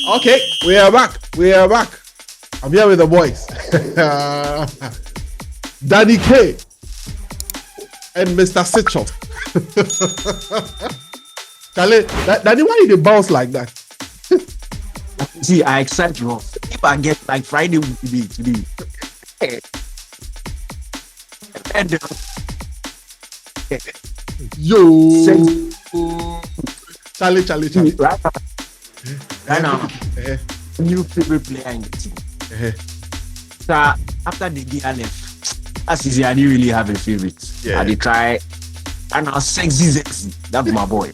Okay, we are back. We are back. I'm here with the boys. Danny K and Mr. Sitchov. Charlie, Danny, why you bounce like that? See, I accept you. If I get like Friday will be today. And Yo. Charlie. Right now, new favorite player in the team. So after the gear left, that's easy. I didn't really have a favorite. Yeah. I did try. And now sexy. That's my boy.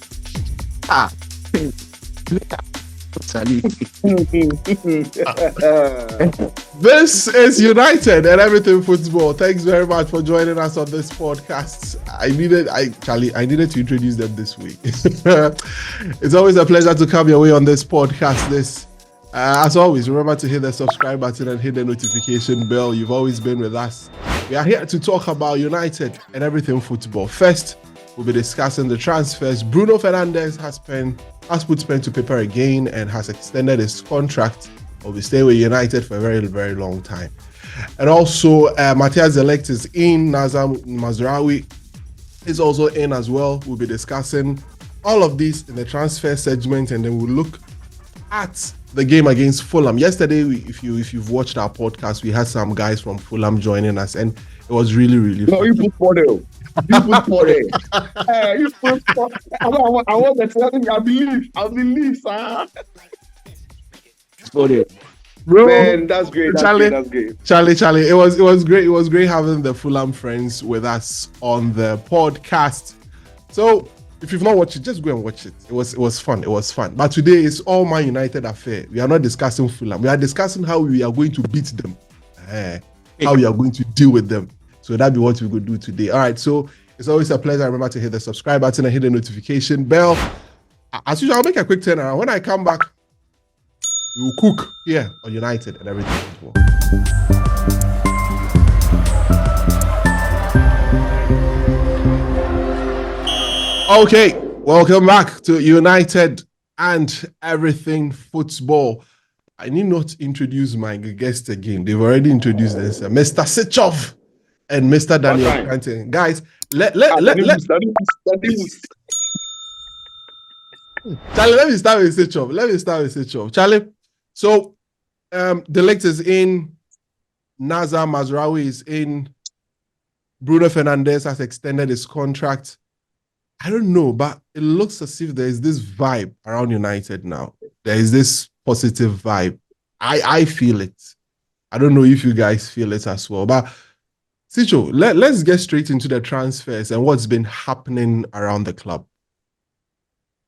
This is United and Everything Football. Thanks very much for joining us on this podcast. I needed to introduce them this week. It's always a pleasure to come your way on this podcast. As always, remember to hit the subscribe button and hit the notification bell. You've always been with us. We are here to talk about United and Everything Football. First, we'll be discussing the transfers. Bruno Fernandes has put pen to paper again and has extended his contract. Will be staying with United for a very, very long time. And also, Matthijs Ligt is in. Mazaroui is also in as well. We'll be discussing all of these in the transfer segment, and then we'll look at the game against Fulham. Yesterday, if you've watched our podcast, we had some guys from Fulham joining us, and it was really, really fun. You put for it. I want the thing. I believe, sir. Bro, man, that's great. That's great. Charlie, it was great. It was great having the Fulham friends with us on the podcast. So if you've not watched it, just go and watch it. It was fun. But today it's all Man United affair. We are not discussing Fulham. We are discussing how we are going to beat them, how we are going to deal with them. So that'll be what we could do today. All right. So it's always a pleasure. Remember to hit the subscribe button and hit the notification bell. As usual, I'll make a quick turnaround. When I come back, we will cook here on United and Everything Football. Okay, welcome back to United and Everything Football. I need not introduce my guest again. They've already introduced this, Mr. Sitchov and Mr. Daniel Canton. Guys, Charlie, let me start with Sitchov. Charlie, so the Ligt is in, Mazaroui is in, Bruno Fernandes has extended his contract. I don't know, but it looks as if there is this vibe around United now. There is this positive vibe. I feel it. I don't know if you guys feel it as well. But Sitcho, let's get straight into the transfers and what's been happening around the club.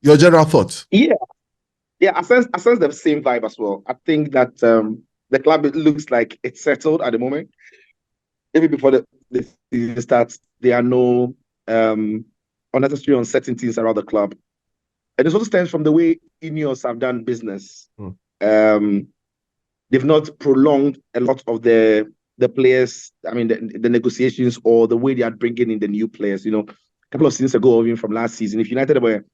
Your general thoughts? Yeah, I sense the same vibe as well. I think that the club, it looks like it's settled at the moment. Even before the season starts, there are no unnecessary uncertainties around the club. And this also stems from the way Ineos have done business. They've not prolonged a lot of the players, I mean, the negotiations or the way they are bringing in the new players. You know, a couple of seasons ago, even from last season, if United were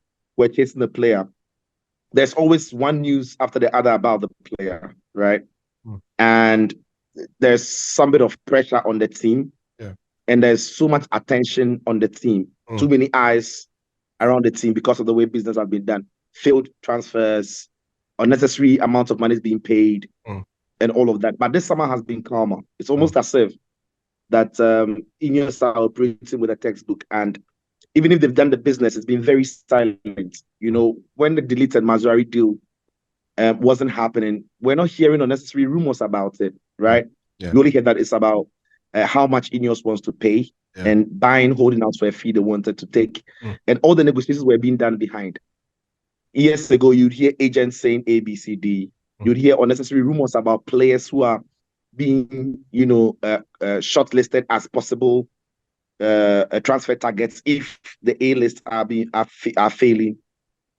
chasing the player, there's always one news after the other about the player, right? And there's some bit of pressure on the team. And there's so much attention on the team. Too many eyes around the team because of the way business has been done. Failed transfers, unnecessary amounts of money is being paid, and all of that. But this summer has been calmer. It's almost as if that Ineos are operating with a textbook. And even if they've done the business, it's been very silent. You know, when the deleted Mazaroui deal wasn't happening, we're not hearing unnecessary rumors about it, right? We only hear that it's about how much Ineos wants to pay and holding out for a fee they wanted to take. And all the negotiations were being done behind. Years ago, you'd hear agents saying A, B, C, D. You'd hear unnecessary rumors about players who are being, shortlisted as possible transfer targets if the A list are failing.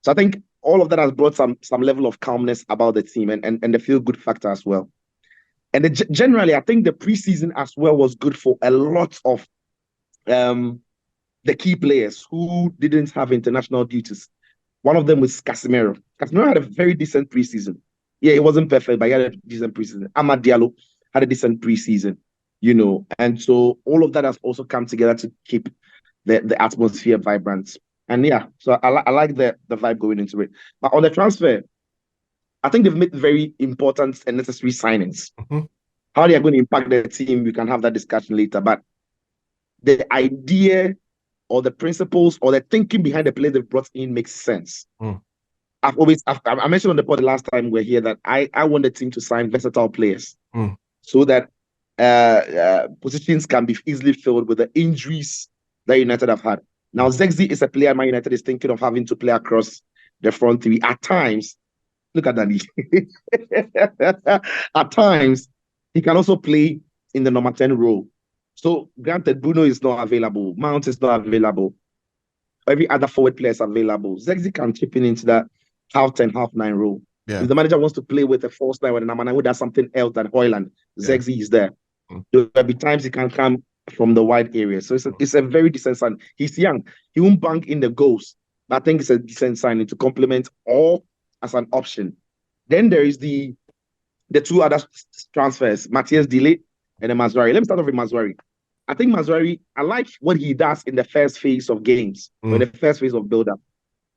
So I think all of that has brought some level of calmness about the team and the feel good factor as well. And generally, I think the preseason as well was good for a lot of the key players who didn't have international duties. One of them was Casemiro. Casemiro had a very decent preseason. Yeah, it wasn't perfect, but he had a decent preseason. Amad Diallo had a decent preseason, and so all of that has also come together to keep the atmosphere vibrant. And yeah, so I like the vibe going into it. But on the transfer, I think they've made very important and necessary signings. Mm-hmm. How they are going to impact the team, we can have that discussion later. But the idea or the principles or the thinking behind the players they've brought in makes sense. I mentioned on the pod the last time we're here that I want the team to sign versatile players so that positions can be easily filled with the injuries that United have had. Now, Zexi is a player Man United is thinking of having to play across the front three. At times, look at Danny. At times, he can also play in the number 10 role. So, granted, Bruno is not available. Mount is not available. Every other forward player is available. Zexi can chip into that half 10, half 9 role. Yeah. If the manager wants to play with a false 9 with a number 9 who does something else than Højlund, Zexi is there. There will be times he can come from the wide area. So it's a very decent sign. He's young. He won't bank in the goals. But I think it's a decent signing to complement or as an option. Then there is the two other transfers, Matthijs Ligt and Mazaroui. Let me start off with Mazaroui. I think Mazaroui, I like what he does in the first phase of games, or the first phase of build-up.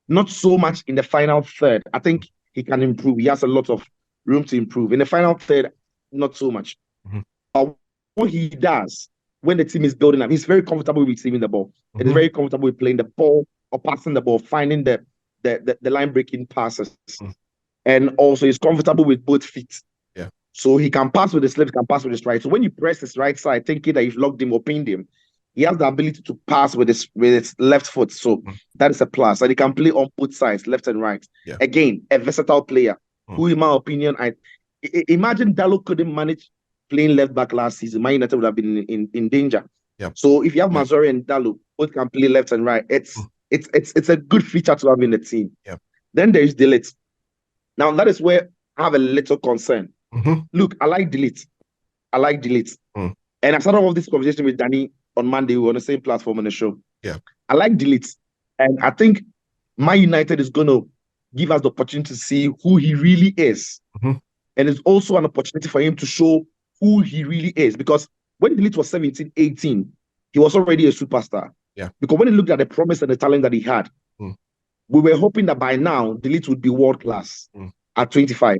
Not so much in the final third. I think he can improve. He has a lot of room to improve. In the final third, not so much. But what he does when the team is building up, he's very comfortable with receiving the ball. And he's very comfortable with playing the ball or passing the ball, finding the line-breaking passes. And also he's comfortable with both feet. Yeah. So he can pass with his left, he can pass with his right. So when you press his right side, thinking that you've locked him or pinned him, he has the ability to pass with his left foot. So that is a plus. And he can play on both sides, left and right. Yeah. Again, a versatile player who, in my opinion, imagine Dalot couldn't manage playing left back last season. Man United would have been in danger. Yeah. So if you have Mazaroui and Dalot, both can play left and right. It's a good feature to have in the team. Yeah. Then there is Ligt. Now that is where I have a little concern. Look, I like Ligt. And I started off this conversation with Danny on Monday. We were on the same platform on the show. Yeah. I like Ligt. And I think Man United is going to give us the opportunity to see who he really is. And it's also an opportunity for him to show who he really is. Because when Ligt was 17, 18, he was already a superstar. Yeah. Because when he looked at the promise and the talent that he had, we were hoping that by now, Ligt would be world-class at 25.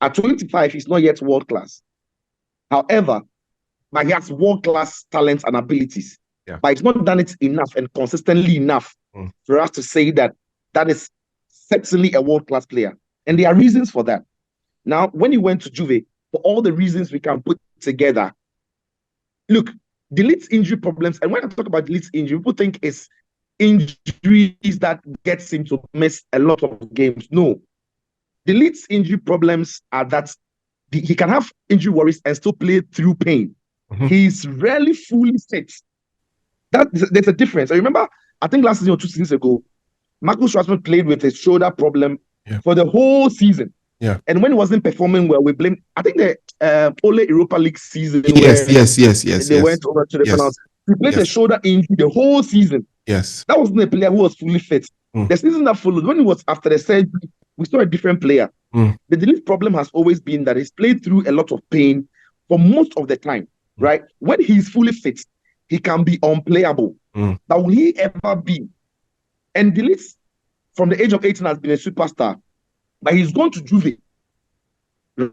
At 25, he's not yet world-class. However, but he has world-class talents and abilities. Yeah. But he's not done it enough and consistently enough for us to say that is certainly a world-class player. And there are reasons for that. Now, when he went to Juve, for all the reasons we can put together, look, Ligt's injury problems, and when I talk about Ligt's injury, people think it's injuries that gets him to miss a lot of games. No. Ligt's injury problems are that he can have injury worries and still play through pain. He's rarely fully fit. There's a difference. I remember, I think last season or 2 seasons ago, Marcus Rashford played with a shoulder problem for the whole season. Yeah. And when he wasn't performing well, we blamed, I think the Ole Europa League season. Yes. They went over to the finals. He played a shoulder injury the whole season. Yes. That wasn't a player who was fully fit. The season that followed, when he was after the surgery, we saw a different player. The Ligt problem has always been that he's played through a lot of pain for most of the time, right? When he's fully fit, he can be unplayable. But will he ever be? And Ligt, from the age of 18, has been a superstar. But he's gone to Juve,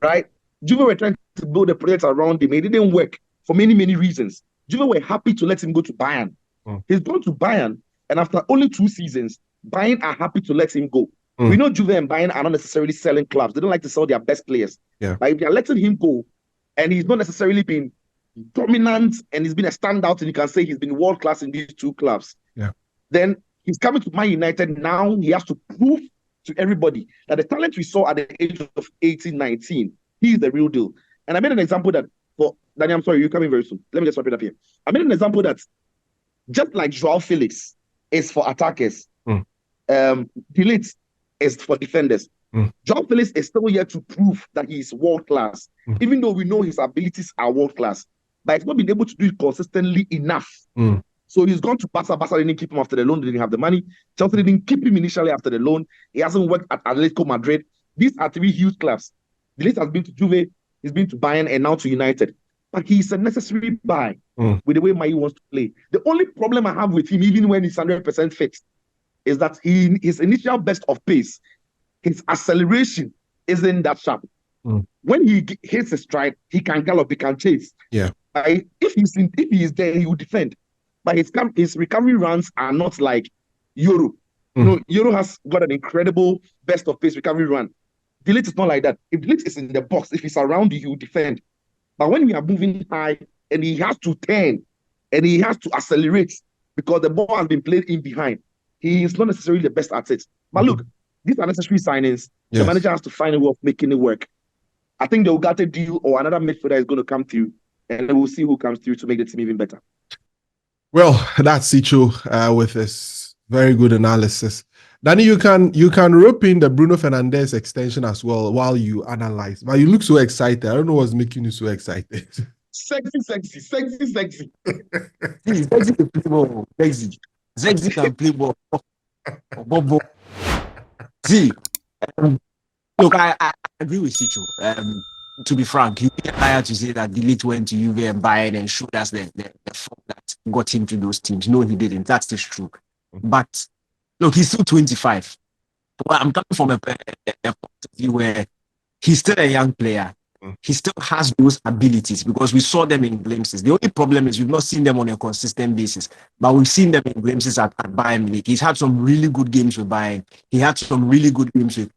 right? Juve were trying to build a project around him. It didn't work for many, many reasons. Juve were happy to let him go to Bayern. He's gone to Bayern, and after only 2 seasons, Bayern are happy to let him go. We know Juve and Bayern are not necessarily selling clubs. They don't like to sell their best players. Yeah. But if they're letting him go, and he's not necessarily been dominant, and he's been a standout, and you can say he's been world-class in these 2 clubs, then he's coming to Man United. Now he has to prove to everybody that the talent we saw at the age of 18, 19, he's the real deal. And I made an example that, for Danny, I'm sorry, you're coming very soon. Let me just wrap it up here. I made an example that just like Joao Felix is for attackers, Ligt is for defenders. Joao Felix is still yet to prove that he is world-class, even though we know his abilities are world-class. But he's not been able to do it consistently enough. So he's gone to Barca. Barca didn't keep him after the loan. They didn't have the money. Chelsea didn't keep him initially after the loan. He hasn't worked at Atletico Madrid. These are 3 huge clubs. De Ligt has been to Juve, he's been to Bayern, and now to United. But he's a necessary buy with the way Mai wants to play. The only problem I have with him, even when he's 100% fit, is that his initial burst of pace, his acceleration isn't that sharp. When he hits a stride, he can gallop, he can chase. Yeah. If he is there, he will defend. But his recovery runs are not like Euro. You know, Euro has got an incredible best of pace recovery run. De Ligt is not like that. If De Ligt is in the box, if he's around you, he will defend. But when we are moving high and he has to turn and he has to accelerate because the ball has been played in behind, he is not necessarily the best at it. But look, these are necessary signings. Yes. The manager has to find a way of making it work. I think the Ugarte deal or another midfielder is going to come through, and we'll see who comes through to make the team even better. Well, that's Sicho with this very good analysis. Danny, you can rope in the Bruno Fernandes extension as well while you analyze. But you look so excited. I don't know what's making you so excited. Sexy. Sexy can play ball. Sexy can play ball. Bobo. See, look, I agree with Sicho. To be frank, he didn't lie to say that De Ligt went to Juve and Bayern and showed us the form that got him to those teams. No, he didn't. That's just true. But look, he's still 25. Well, I'm coming from a point of view where he's still a young player. He still has those abilities because we saw them in glimpses. The only problem is we've not seen them on a consistent basis, but we've seen them in glimpses at Bayern Munich. He's had some really good games with Bayern. He had some really good games with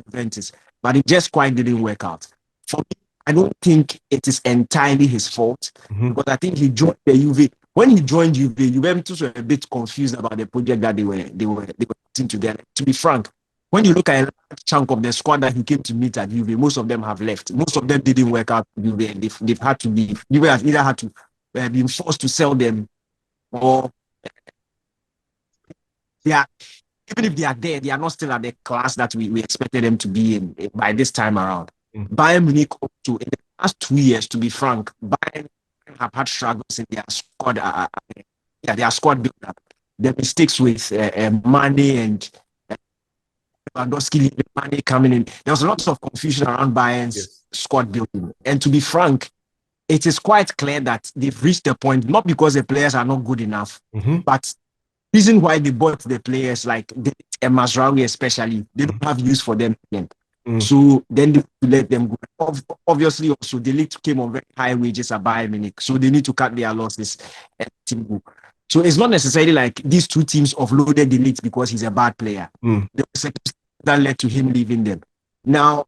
Juventus, but it just quite didn't work out. For me, I don't think it is entirely his fault because I think he joined the Juve. When he joined Juventus were a bit confused about the project that they were putting together. To be frank, when you look at a large chunk of the squad that he came to meet at Juve, most of them have left. Most of them didn't work out. They've had to leave. Juve has either had to been forced to sell them, or they are, even if they are there, they are not still at the class that we expected them to be in by this time around. Bayern Munich, in the past 2 years, to be frank, Bayern have had struggles in their squad. Their squad build-up. The mistakes with Mane and Lewandowski, Mane coming in. There was a lot of confusion around Bayern's squad building. And to be frank, it is quite clear that they've reached a point, not because the players are not good enough, but the reason why they bought the players like Mazaroui especially, they don't have use for them again. So then they let them go. Obviously, also the Ligt came on very high wages at Bayern Munich, so they need to cut their losses. So it's not necessarily like these two teams offloaded the Ligt because he's a bad player. There was a that led to him leaving them. Now,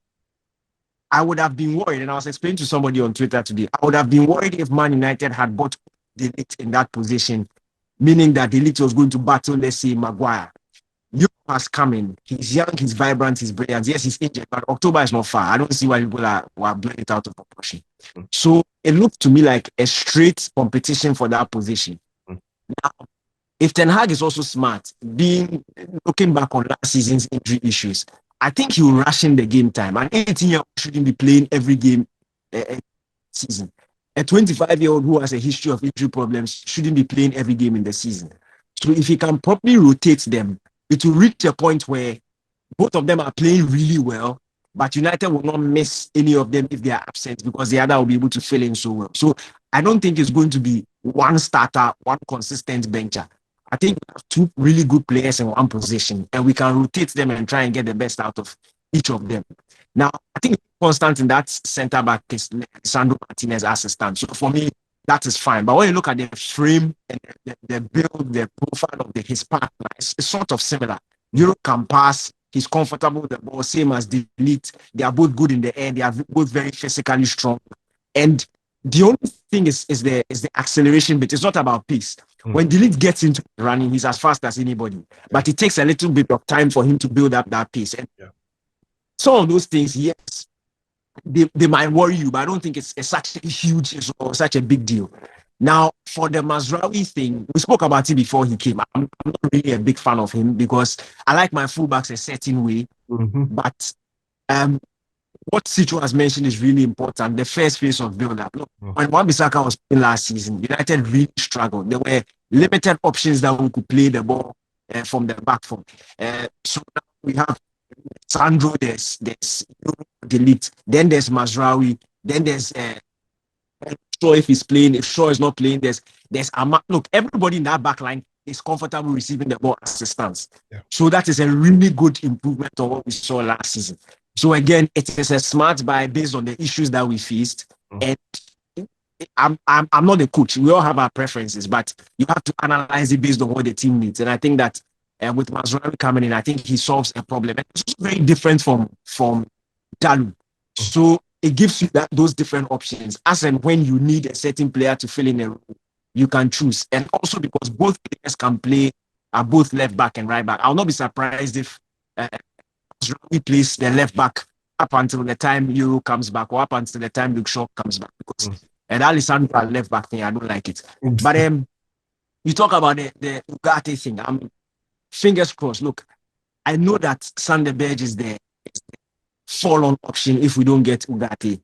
I would have been worried, and I was explaining to somebody on Twitter today, I would have been worried if Man United had bought the Ligt in that position, meaning that the Ligt was going to battle, let's say, Maguire. Europe has come in. He's young, he's vibrant, he's brilliant. Yes, he's injured, but October is not far. I don't see why people are blowing it out of proportion. So it looked to me like a straight competition for that position. Now, if Ten Hag is also smart, looking back on last season's injury issues, I think he will ration the game time. An 18-year-old shouldn't be playing every game season. A 25-year-old who has a history of injury problems shouldn't be playing every game in the season. So if he can properly rotate them, it will reach a point where both of them are playing really well, but United will not miss any of them if they are absent because the other will be able to fill in so well. So I don't think it's going to be one starter, one consistent bencher. I think we have two really good players in one position, and we can rotate them and try and get the best out of each of them. Now, I think constant in that centre back is Sandro Martinez as a stand. So for me, that is fine. But when you look at the frame and the build, the profile of his partner, it's sort of similar. Euro can pass. He's comfortable with the ball, same as De Ligt. They are both good in the air. They are both very physically strong. And the only thing is the acceleration bit. It's not about pace. When De Ligt gets into running, he's as fast as anybody. But it takes a little bit of time for him to build up that pace. And some of those things, yes, they might worry you, but I don't think it's such a huge issue or such a big deal. Now, for the Mazaroui thing, we spoke about it before he came. I'm not really a big fan of him because I like my fullbacks a certain way. But what Sicho has mentioned is really important. The first phase of build-up. Look, when Wan-Bissaka was playing last season, United really struggled. There were limited options that we could play the ball from the back foot. So now we have Sandro, there's the Ligt, then there's Mazaroui, then there's Shaw if he's playing, if Shaw is not playing, there's Ahmad. Look, everybody in that back line is comfortable receiving the ball as it stands. Yeah. So that is a really good improvement on what we saw last season. So again, it is a smart buy based on the issues that we faced. And I'm not a coach. We all have our preferences, but you have to analyze it based on what the team needs. And I think that with Mazaroui coming in, I think he solves a problem. And it's very different from Dalu. So it gives you those different options. As and when you need a certain player to fill in a role, you can choose. And also because both players can play both left back and right back. I'll not be surprised if he plays the left back up until the time Euro comes back or up until the time Luke Shaw comes back. Because and Alessandro left back thing, I don't like it. But you talk about the Ugarte thing. Fingers crossed. Look, I know that Sanderberg is the fall-on option if we don't get Ugarte.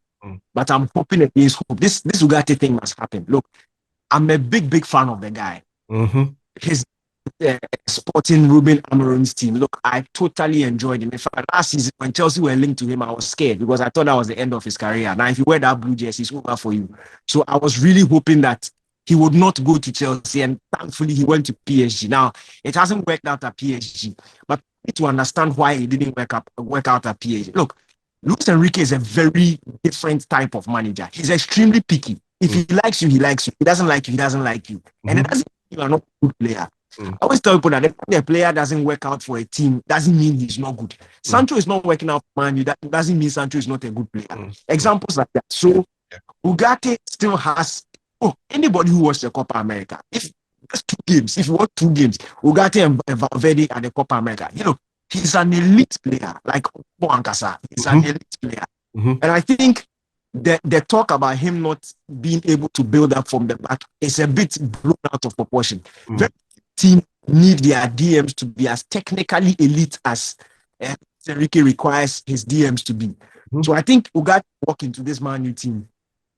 But I'm hoping against hope. This Ugarte thing must happen. Look, I'm a big fan of the guy. His sporting Ruben Amorim's team. Look, I totally enjoyed him. In fact, last season when Chelsea were linked to him, I was scared because I thought that was the end of his career. Now, if you wear that blue jersey, it's over for you. So I was really hoping that he would not go to Chelsea, and thankfully he went to PSG. Now, it hasn't worked out at PSG, but to understand why he didn't work out at PSG. Look, Luis Enrique is a very different type of manager. He's extremely picky. If he likes you, he likes you. He doesn't like you, he doesn't like you. And it doesn't mean you are not a good player. I always tell people that if a player doesn't work out for a team, doesn't mean he's not good. Sancho is not working out for Man U. That doesn't mean Sancho is not a good player. Examples like that. So Ugarte still has anybody who watched the Copa America. If there's 2 games, if you watch 2 games, Ugarte and Valverde at the Copa America, he's an elite player, like Boankasa. He's an elite player. And I think the talk about him not being able to build up from the back is a bit blown out of proportion. Very team need their DMs to be as technically elite as Enrique requires his DMs to be. So I think Ugarte walk into this Man U team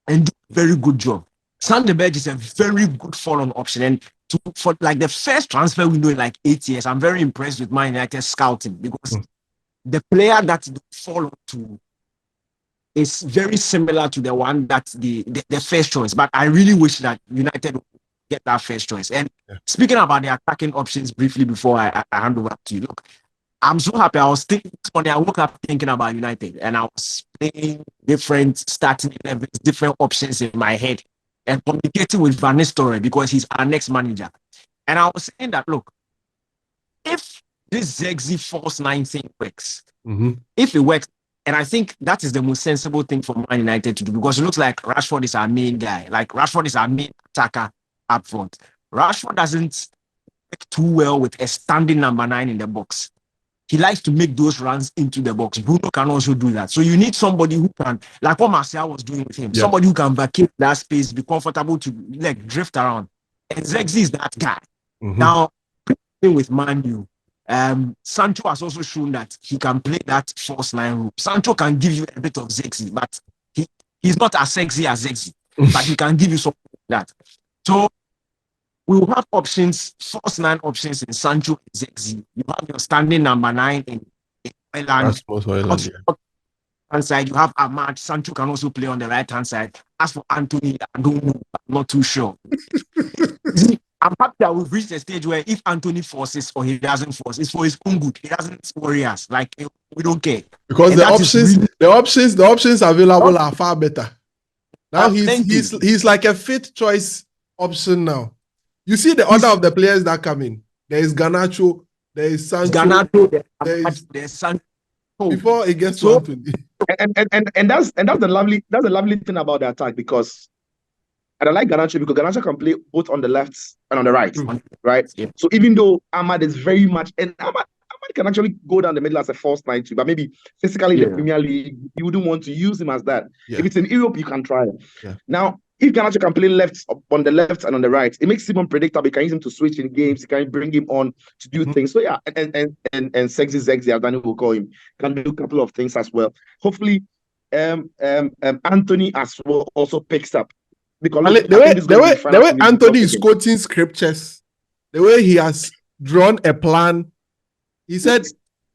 and do a very good job. Sanderberg is a very good follow-on option. And for like the first transfer window in like 8 years, I'm very impressed with Man United scouting because the player that they follow to is very similar to the one that the first choice. But I really wish that United would get that first choice. And speaking about the attacking options briefly before I hand over to you, look, I'm so happy. I was thinking this morning, I woke up thinking about United and I was playing different starting 11s, different options in my head and communicating with Van Nistelrooy because he's our next manager. And I was saying that, look, if this Zexi false 9 thing works, if it works, and I think that is the most sensible thing for Man United to do because it looks like Rashford is our main guy. Like Rashford is our main attacker up front. Rashford doesn't work too well with a standing number 9 in the box. He likes to make those runs into the box. Bruno can also do that. So you need somebody who can, like what Martial was doing with him, somebody who can vacate that space, be comfortable to like drift around. And Zexi is that guy. Now, with Man U, Sancho has also shown that he can play that false 9 role. Sancho can give you a bit of Zexi, but he's not as sexy as Zexi, but he can give you something like that. So we will have options, false 9 options in Sancho and Zexi. You have your standing number 9 in Ireland. Hand side, you have Ahmad. Sancho can also play on the right hand side. As for Anthony, I don't know. I'm not too sure. I'm happy that we've reached a stage where if Anthony forces or he doesn't force, it's for his own good. He doesn't worry us. Like we don't care. Because the options available are far better. Now he's like a fifth choice option now. You see the order of the players that come in. There is Garnacho, there is Sancho, there's Sancho. Before it gets to Anthony. And that's the lovely thing about the attack because and I like Garnacho because Garnacho can play both on the left and on the right, right? Yeah. So even though Ahmad is very much, and Ahmad can actually go down the middle as a false 9 too, but maybe physically in the Premier League, you wouldn't want to use him as that. Yeah. If it's in Europe, you can try it. Yeah. Now, if Garnacho can play left on the left and on the right, it makes him unpredictable. You can use him to switch in games. You can bring him on to do things. So yeah, and Sexy Zexi, as Daniel will call him, can do a couple of things as well. Hopefully, Anthony as well also picks up. Because the way Anthony is quoting scriptures, the way he has drawn a plan, he said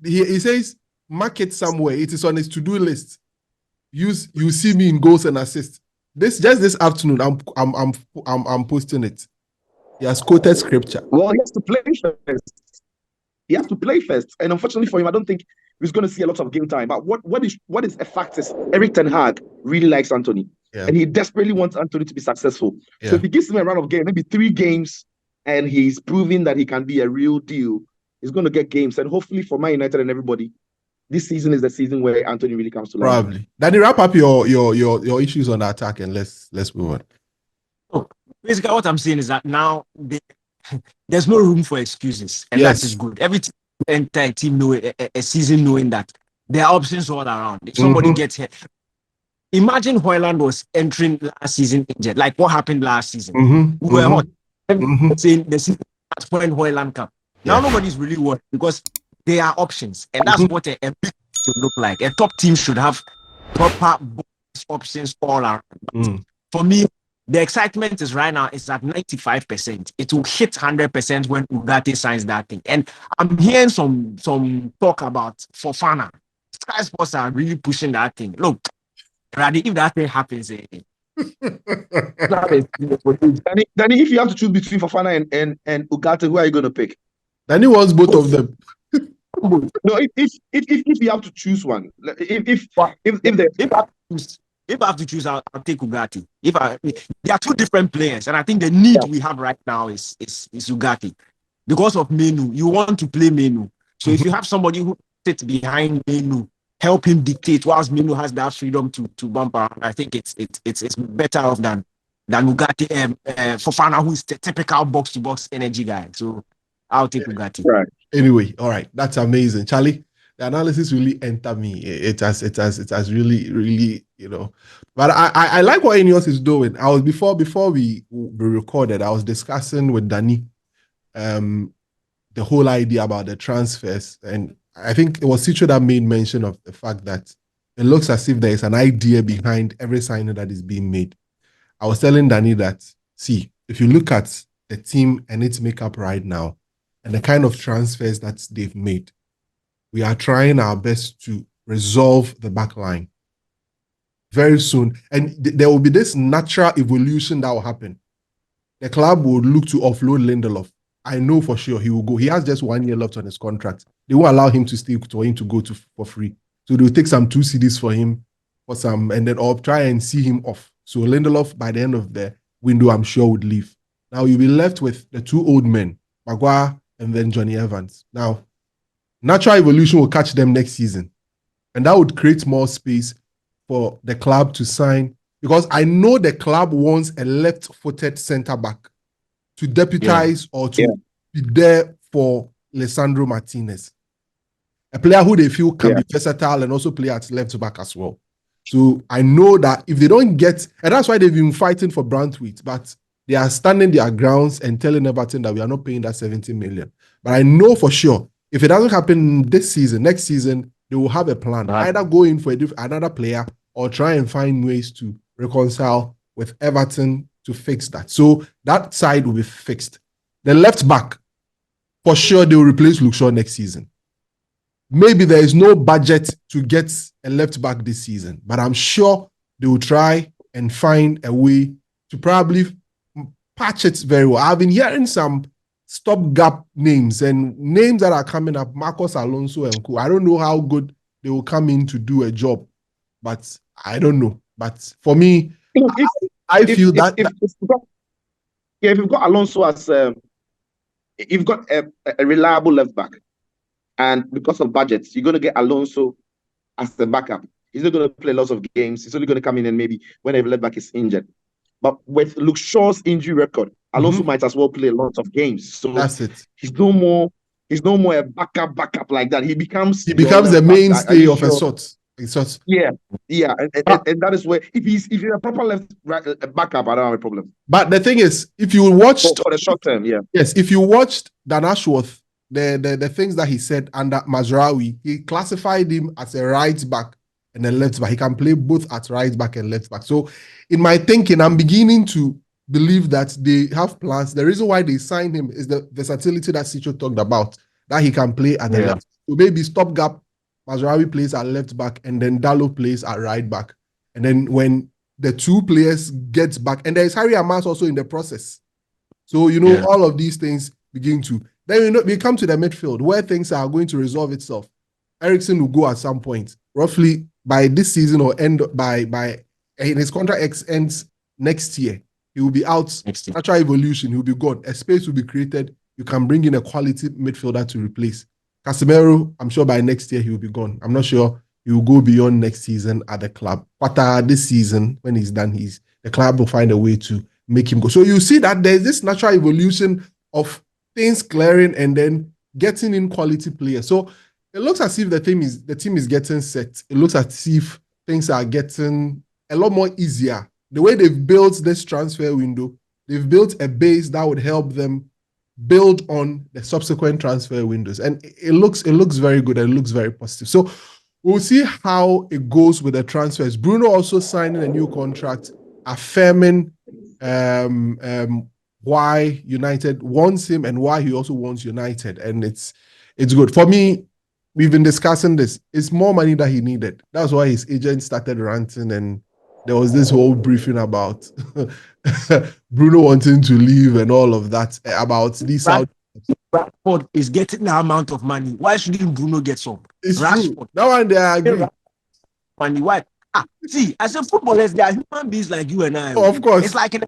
he says mark it somewhere. It is on his to-do list. You see me in goals and assists. This afternoon, I'm posting it. He has quoted scripture. Well, he has to play first. He has to play first, and unfortunately for him, I don't think he's going to see a lot of game time. But what is a fact is Eric Ten Hag really likes Anthony, and he desperately wants Anthony to be successful. So if he gives him a run of game, maybe 3 games, and he's proving that he can be a real deal, he's going to get games. And hopefully for Man United and everybody, this season is the season where Anthony really comes to life. Probably. Danny, wrap up your issues on the attack and let's move on. Oh, basically, what I'm saying is that now there's no room for excuses, and that is good. Every entire team know a season knowing that there are options all around. If somebody gets hit, imagine Højlund was entering last season injured, like what happened last season. We were hot. Saying the season at when Højlund come. Now nobody's really worried because there are options, and that's what a big should look like. A top team should have proper options all around. For me, the excitement is right now is at 95%. It will hit 100% when Ugarte signs that thing. And I'm hearing some talk about Fofana. Sky Sports are really pushing that thing. Look, if that thing happens, Danny, if you have to choose between Fofana and Ugarte, who are you going to pick? Danny wants both of them. No, if you have to choose one, if I have to choose, I'll take Ugarte. There are 2 different players, and I think the need we have right now is Ugarte. Because of Menu, you want to play Menu. So if you have somebody who sits behind Menu, help him dictate whilst Menu has that freedom to bump around, I think it's better off than Ugarte. Fofana, who is the typical box-to-box energy guy. So I'll take Ugarte. Right. Anyway, all right, that's amazing, Charlie. The analysis really entered me. It has really, But I like what Ineos is doing. I was before we recorded, I was discussing with Danny, the whole idea about the transfers, and I think it was Cicho that made mention of the fact that it looks as if there is an idea behind every signing that is being made. I was telling Danny that, see, if you look at the team and its makeup right now, and the kind of transfers that they've made, we are trying our best to resolve the back line very soon. And there will be this natural evolution that will happen. The club will look to offload Lindelof. I know for sure he will go. He has just 1 year left on his contract. They won't allow him to stay for him to go for free. So they'll take some 2 CDs for him and then or try and see him off. So Lindelof, by the end of the window, I'm sure would leave. Now you'll be left with the 2 old men, Maguire and then Johnny Evans. Now, natural evolution will catch them next season. And that would create more space for the club to sign. Because I know the club wants a left-footed centre-back to deputize or to be there for Lisandro Martinez. A player who they feel can be versatile and also play at left-back as well. So I know that if they don't get... And that's why they've been fighting for Brantwaite. But they are standing their grounds and telling Everton that we are not paying that 70 million. But I know for sure, if it doesn't happen this season, next season, they will have a plan. Either go in for another player or try and find ways to reconcile with Everton to fix that. So that side will be fixed. The left back, for sure, they will replace Luke Shaw next season. Maybe there is no budget to get a left back this season, but I'm sure they will try and find a way to probably patch it very well. I've been hearing some stopgap names and names that are coming up, Marcos Alonso and co. I don't know how good they will come in to do a job, but I don't know. But for me, I feel that if you've got Alonso as if you've got a reliable left back, and because of budgets, you're going to get Alonso as the backup. He's not going to play lots of games. He's only going to come in and maybe when a left back is injured. But with Luke Shaw's injury record, Alonso might as well play lots of games. So that's it. He's no more a backup like that. He becomes the mainstay of a sort. Yeah, and that is where if he's a proper backup, I don't have a problem. But the thing is, if you watched for the short term, if you watched Dan Ashworth, the things that he said under Mazaroui, he classified him as a right back and a left back. He can play both at right back and left back. So in my thinking, I'm beginning to believe that they have plans. The reason why they signed him is the versatility that Cicho talked about, that he can play at the left. So maybe stopgap Mazaroui plays at left back, and then Dallo plays at right back. And then when the two players get back, and there is Harry Amas also in the process. So, all of these things begin to, then we come to the midfield where things are going to resolve itself. Eriksen will go at some point, roughly by this season or end by his contract ends next year. He will be out. Natural evolution, he will be gone. A space will be created. You can bring in a quality midfielder to replace. Casemiro, I'm sure by next year he will be gone. I'm not sure he will go beyond next season at the club. But this season, when he's done, the club will find a way to make him go. So you see that there's this natural evolution of things clearing and then getting in quality players. So it looks as if the team is getting set. It looks as if things are getting a lot more easier. The way they've built this transfer window, they've built a base that would help them build on the subsequent transfer windows. And it looks very good and it looks very positive. So we'll see how it goes with the transfers. Bruno also signing a new contract, affirming why United wants him and why he also wants United. And it's good. For me, we've been discussing this. It's more money that he needed. That's why his agent started ranting, and there was this whole briefing about Bruno wanting to leave and all of that, about these out. Rashford is getting the amount of money. Why shouldn't Bruno get some? It's Rashford. True. That one I agree. Money, why? See, as a footballers, they are human beings like you and I. Oh, of course. It's like in a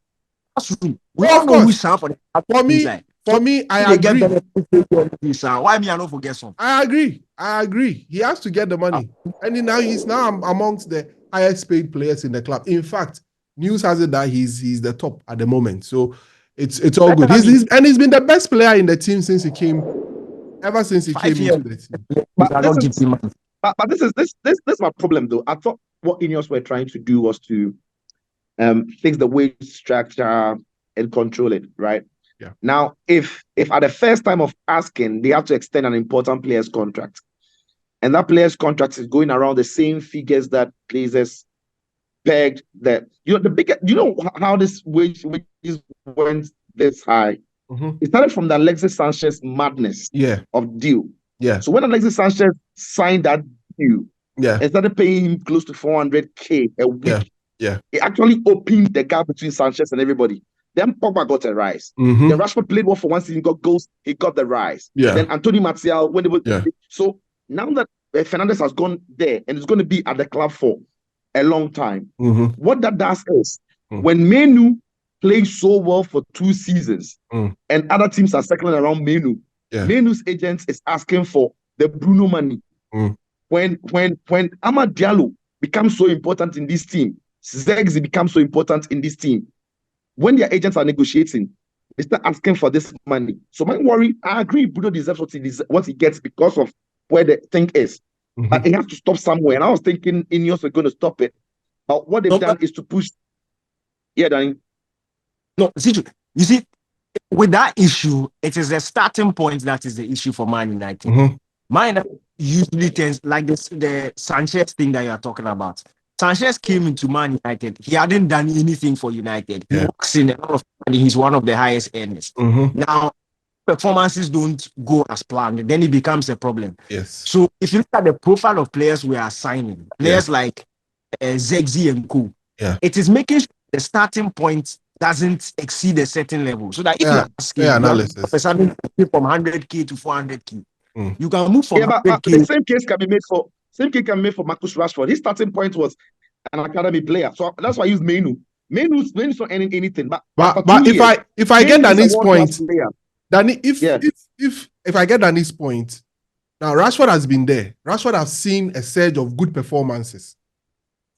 classroom. We all know who's for the For me, I agree. Why me I don't forget some? I agree. He has to get the money. And he's now amongst the highest paid players in the club. In fact, news has it that he's the top at the moment. So it's all good. He's been the best player in the team since he came into the team. But this is my problem though. I thought what Ineos were trying to do was to fix the wage structure and control it, right? Yeah. Now, if at the first time of asking, they have to extend an important player's contract, and that player's contract is going around the same figures that Glazers pegged, that how this wages went this high. Mm-hmm. It started from the Alexis Sanchez madness of deal. Yeah. So when Alexis Sanchez signed that deal, and started paying him close to 400K a week, it actually opened the gap between Sanchez and everybody. Then Pogba got a rise. Mm-hmm. Then Rashford played well for one season, got goals, he got the rise. Yeah. Then Anthony Martial, when it was so now that Fernandes has gone there and is going to be at the club for a long time, what that does is when Menu plays so well for 2 seasons and other teams are circling around Menu, Menu's agent is asking for the Bruno money. When Amad Diallo becomes so important in this team, Zexi becomes so important in this team, when their agents are negotiating, they start asking for this money. So my worry, I agree, Bruno deserves what he gets because of where the thing is. But he has to stop somewhere. And I was thinking Ineos were going to stop it. But what they've done is to push. Yeah, Danny. No, you see, with that issue, it is the starting point that is the issue for Man United. Man United usually tends, like the Sanchez thing that you are talking about. Sanchez came into Man United. He hadn't done anything for United. He works in a lot of money. He's one of the highest earners. Now, performances don't go as planned. Then it becomes a problem. Yes. So if you look at the profile of players we are signing, players like Zexi and Co, it is making sure the starting point doesn't exceed a certain level. So that if you're asking analysis from 100K to 400K, you can move from 100K. But the same case can be made for Marcus Rashford. His starting point was an academy player, so that's why I use Menu. Menu's not earning anything. But if I get Danny's point, Danny, if I get Danny's point, now Rashford has been there. Rashford has seen a surge of good performances,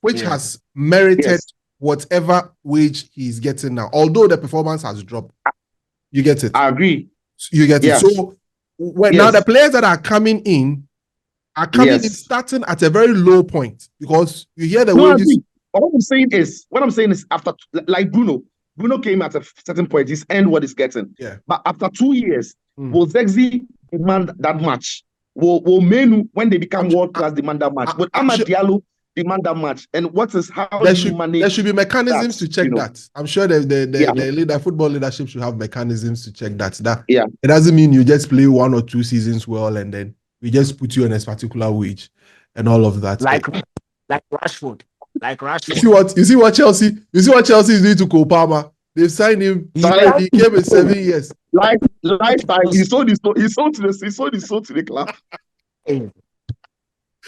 which has merited whatever wage he's getting now. Although the performance has dropped, you get it. I agree. You get it. So now the players that are coming in in starting at a very low point, because you hear the wages. What I'm saying is after, like Bruno came at a certain point, he's earned what he's getting. Yeah. But after 2 years, will Zexi demand that much? Will Menu, when they become world class, demand that much? Will Amad Diallo demand that much? And there should be mechanisms to check that. I'm sure the football leadership should have mechanisms to check that. It doesn't mean you just play 1 or 2 seasons well and then we just put you on a particular wage and all of that. Like Rashford. Like Rashford. You see what Chelsea is doing to Cole Palmer? They've signed him. He came in 7 years. Lifetime. He sold to the club.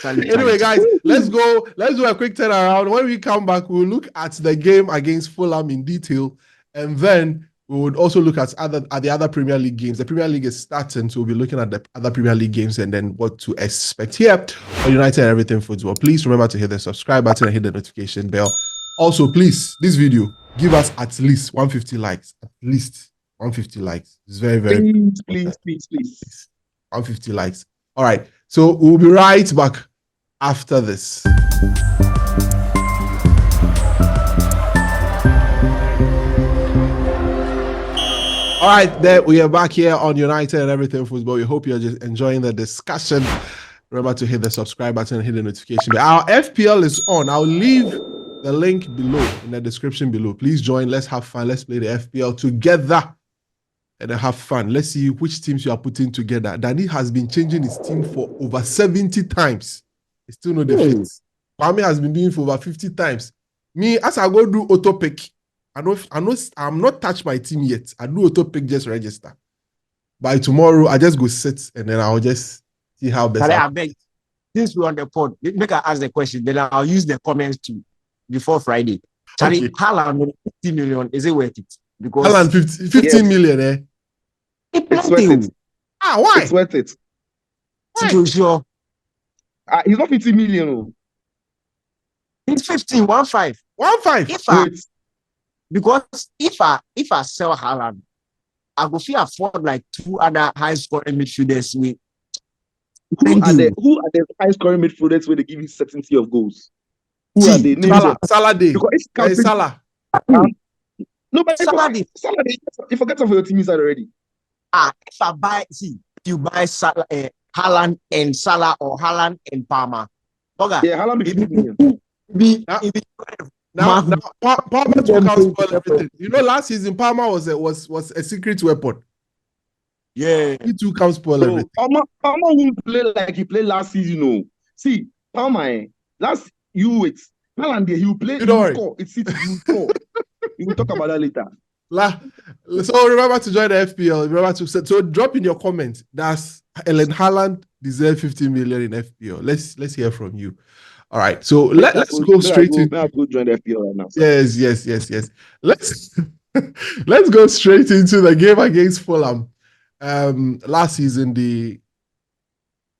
Anyway, guys, let's go. Let's do a quick turnaround. When we come back, we'll look at the game against Fulham in detail, and then we would also look at the other Premier League games. The Premier League is starting, so we'll be looking at the other Premier League games and then what to expect here on United and Everything Football. Please remember to hit the subscribe button and hit the notification bell. Also, please, this video, give us at least 150 likes. At least 150 likes. It's very, very please. 150 likes. All right. So we'll be right back after this. All right, there we are back here on United and Everything Football. We hope you're just enjoying the discussion. Remember to hit the subscribe button and hit the notification bell. Our FPL is on. I'll leave the link below in the description below. Please join. Let's have fun. Let's play the FPL together and have fun. Let's see which teams you are putting together. Danny has been changing his team for over 70 times. It's still no difference. Kwame has been doing for over 50 times. Me, as I go do auto pick, I'm not touched my team yet. I do auto pick, just register. By tomorrow, I just go sit and then I'll just see how best. I beg, since we're on the pod, make I ask the question, then I'll use the comments too before Friday. Charlie, Haaland 50 million, is it worth it? Because Haaland 15 million, eh? It's worth it. Why? It's worth it. Why? Sure. He's not 50 million. He's 15, 1.5. 1.5. Because if I sell Haaland, I go feel afford like two other high scoring midfielders. Who are the high scoring midfielders where they give you certainty of goals? Who are they? Salah Day. Because Salah. No, but Salah, you forget of your team inside already. If you buy Salah, Haaland and Salah or Haaland and Palmer. Okay. Yeah, Haaland be 50 million. Now Palmer took out spoil everything. You know, last season Palmer was a secret weapon. Yeah, he too can spoil everything. Palmer won't play like he played last season. No, see Palmer last you wait. Haaland he will play. He will score. It's it. He will score. We will talk about that later. So remember to join the FPL. Remember to so drop in your comments. Does Ellen Haaland deserve 50 million in FPL? Let's hear from you. All right, so let's go straight into. I'll go join the FPL right now. Yes. Let's go straight into the game against Fulham. Last season they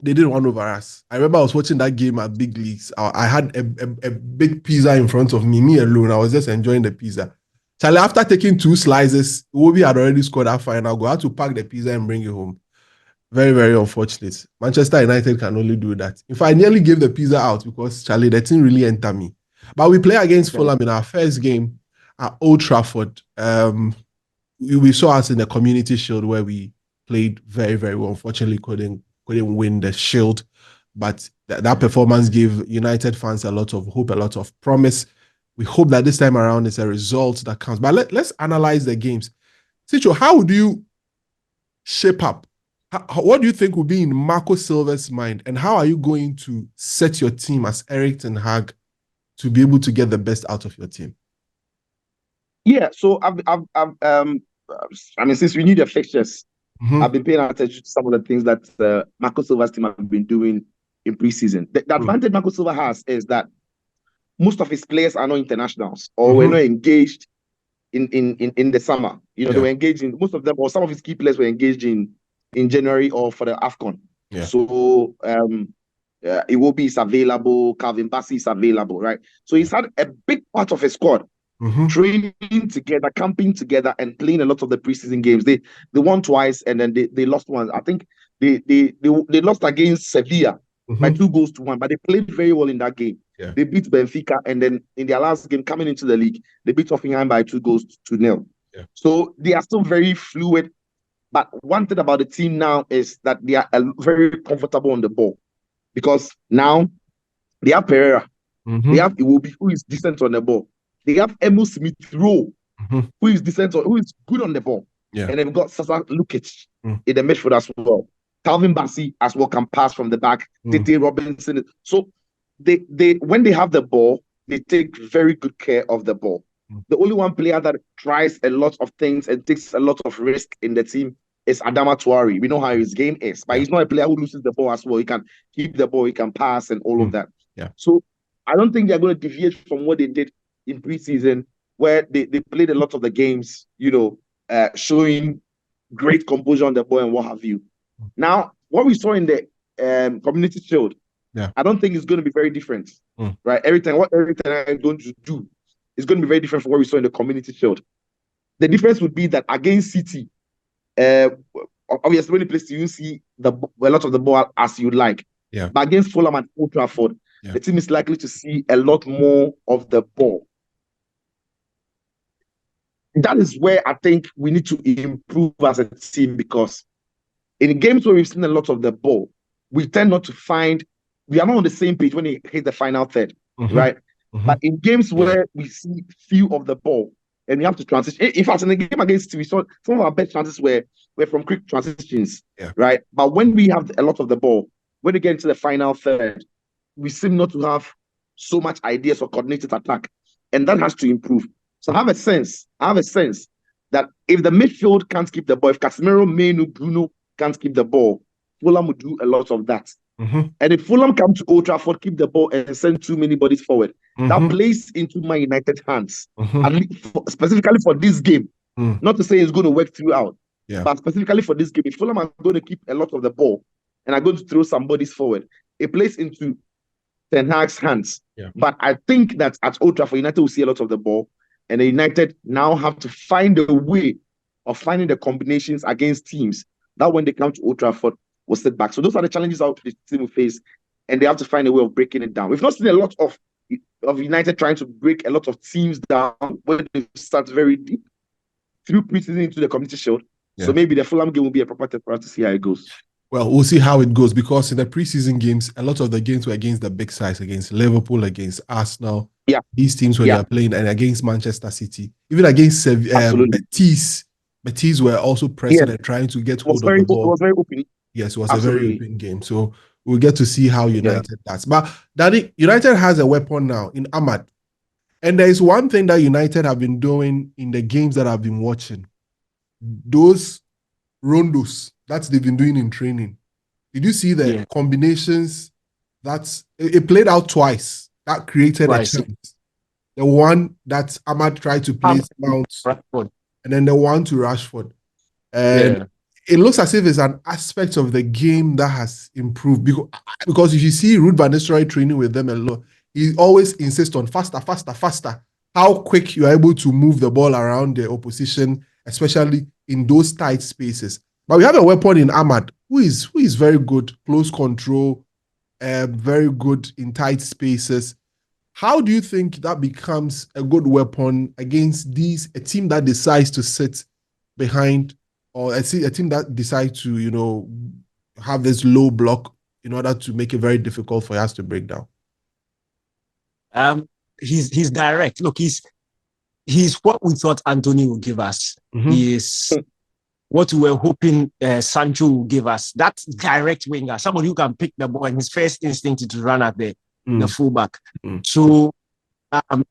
didn't run over us. I remember I was watching that game at Big Leagues. I had a big pizza in front of me alone. I was just enjoying the pizza. Charlie, after taking 2 slices, Iwobi had already scored that final goal. I had to pack the pizza and bring it home. Very, very unfortunate. Manchester United can only do that. In fact, I nearly gave the pizza out because, Charlie, that didn't really enter me. But we play against Fulham in our first game at Old Trafford. We saw us in the Community Shield where we played very, very well. Unfortunately, couldn't win the Shield. But that performance gave United fans a lot of hope, a lot of promise. We hope that this time around it's a result that counts. But let's analyze the games. Sicho, how do you shape up? What do you think will be in Marco Silva's mind, and how are you going to set your team as Erik ten Hag to be able to get the best out of your team? Yeah, so since we knew the fixtures, I've been paying attention to some of the things that Marco Silva's team have been doing in preseason. The advantage Marco Silva has is that most of his players are not internationals or were not engaged in the summer. You know, they were engaged in most of them, or some of his key players were engaged in January or for the AFCON. Yeah. So Iwobi is available, Calvin Bassey is available, right? So he's had a big part of his squad training together, camping together, and playing a lot of the preseason games. They won twice and then they lost one. I think they lost against Sevilla by 2-1, but they played very well in that game. Yeah. They beat Benfica, and then in their last game coming into the league, they beat Hoffenheim by 2-0. Yeah. So they are still very fluid. But one thing about the team now is that they are very comfortable on the ball, because now they have Pereira, they have Iwobi, who is decent on the ball. They have Emil Smith Rowe, who is decent, who is good on the ball, and they've got Sasa Lukic in the midfield as well. Calvin Bassey as well can pass from the back. Tete Robinson. So they when they have the ball, they take very good care of the ball. The only one player that tries a lot of things and takes a lot of risk in the team is Adama Traore. We know how his game is, but he's not a player who loses the ball as well. He can keep the ball, he can pass and all of that. Yeah. So I don't think they're going to deviate from what they did in preseason, where they played a lot of the games, showing great composure on the ball and what have you. Now, what we saw in the Community Shield, I don't think it's going to be very different, right? Everything I'm going to do is going to be very different from what we saw in the Community Shield. The difference would be that against City, obviously when you play, you see a lot of the ball as you like. Yeah. But against Fulham and Old Trafford, the team is likely to see a lot more of the ball. That is where I think we need to improve as a team, because in games where we've seen a lot of the ball, we tend not to find, we are not on the same page when they hit the final third, right? But in games where we see few of the ball and we have to transition, in fact, in the game against City, we saw some of our best chances were from quick transitions, right? But when we have a lot of the ball, when we get into the final third, we seem not to have so much ideas for coordinated attack, and that has to improve. So I have a sense that if the midfield can't keep the ball, if Casemiro, Menu, Bruno can't keep the ball, Fulham will do a lot of that. And if Fulham come to Old Trafford, keep the ball and send too many bodies forward, that plays into Man United hands, specifically for this game. Not to say it's going to work throughout, but specifically for this game, if Fulham are going to keep a lot of the ball and are going to throw some bodies forward, it plays into Ten Hag's hands. But I think that at Old Trafford, United will see a lot of the ball, and the United now have to find a way of finding the combinations against teams that when they come to Old Trafford will sit back. So those are the challenges the team will face, and they have to find a way of breaking it down. We've not seen a lot of United trying to break a lot of teams down when they start very deep through preseason into the Community Shield. So maybe the Fulham game will be a proper test for us to see how it goes. Well, we'll see how it goes, because in the preseason games, a lot of the games were against the big sides, against Liverpool, against Arsenal. These teams when they are playing, and against Manchester City, even against Matthijs. Matthijs were also pressing and trying to get hold of the ball. It was very open. Yes, it was a very open game. So we'll get to see how United does. But Daddy, United has a weapon now in Ahmad. And there is one thing that United have been doing in the games that I've been watching. Those rondos that they've been doing in training. Did you see the combinations? It played out twice. That created a chance. The one that Ahmad tried to place Mount, and then the one to Rashford. And it looks as if it's an aspect of the game that has improved. Because if you see Ruud van Nistelrooy training with them a lot, he always insists on faster, faster, faster. How quick you are able to move the ball around the opposition, especially in those tight spaces. But we have a weapon in Ahmad who is very good, close control, very good in tight spaces. How do you think that becomes a good weapon against a team that decides to sit behind, or a team that decides to, have this low block in order to make it very difficult for us to break down? He's direct. Look, he's what we thought Anthony would give us. He is what we were hoping Sancho will give us. That direct winger, somebody who can pick the ball, and his first instinct is to run at the fullback. So I'm